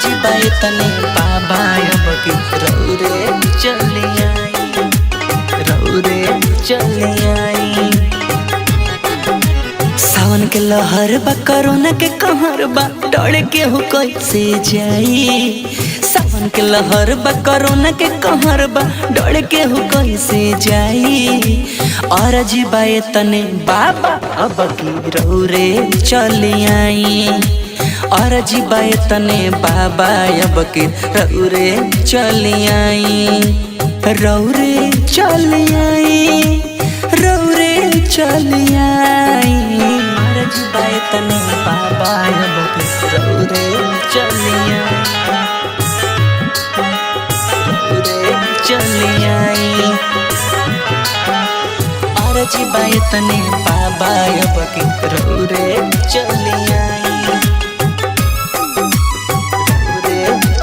जी बाए तने बाबा अब की रौरे चली आई, रौरे चली आई। सावन के लहर बा कोरोना के कहर बा डर के हो कैसे जाई। सावन के लहर बा कोरोना के कहर बा डर के हो कैसे जाई। और जी बाए तने बाबा अब की रौरे चली आई, और जी बाए तने बाबा अब की रौरे चली आई, रौरे चली आई, रौरे चली आई। और जी बाए तने बाबा अब की रौरे चली आई, रौरे चली आई। और जी बाए तने बाबा अब की रौरे चली आई,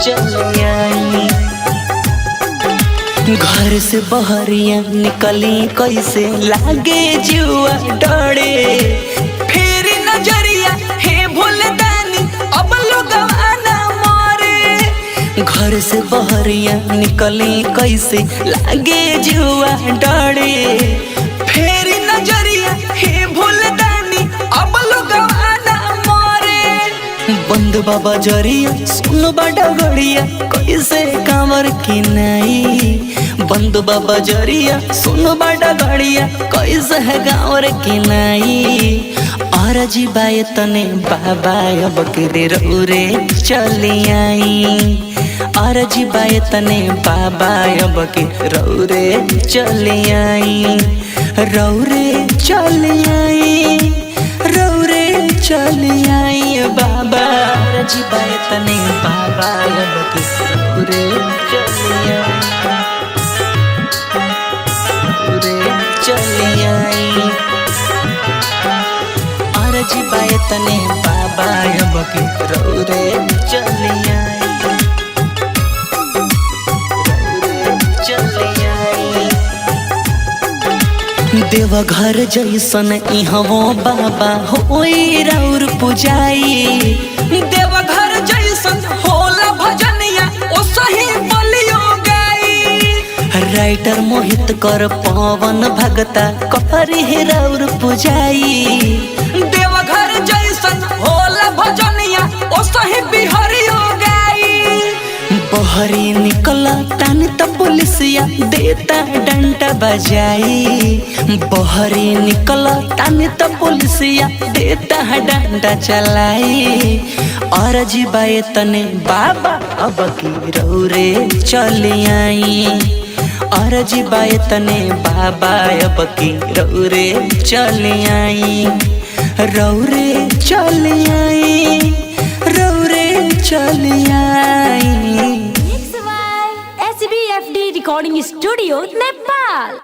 चली आई। घर से बहरिया निकली कैसे लागे जुआ डरे, फेरी नजरिया हे भूलदानी अब लोग आना मारे। घर से बहरिया निकली कैसे लागे जुआ डरे, फेरी नजरिया हे भूलदानी अब लोग आना मारे। बंद बाबा जरिया सुन बाडा गड़िया कैसे कांवर की नहीं। बंद बाबा जरिया सुन बाडा गड़िया कैसे है कांवर की नहीं। और जी बाए तने बाबा अब के रौरे चली आई, और जी बाए तने बाबा अब के रौरे चली आई, रौरे चली आई, रौरे चली आई बाबा। और जी बाए तने बाबा अब के रौरे चली आई, रौरे चली आई। और जी बाए तने बाबा अब के रौरे चली आई, रौरे चली आई। देवघर जैसन इहवो बाबा होई राउर पुजाई। देवघर जैसन होला भजनिया ओ सही बलियो गाई। राइटर मोहित कर पवन भगता करी हे राउर पुजाई। देवघर जैसन होला भजनिया ओ सही बिहरियो गाई। बहरी निकला तानी तो पुलिसिया देता डंडा बजाई। बहरी निकला तानी तो पुलिसिया देता डंडा चलाई। और जी बाए तने बाबा अब की रौरे चली आई, और जी बाए तने बाबा अब की रौरे चली आई, रौरे चली आई, रौरे चली आई। SBFD Recording Studio, Nepal।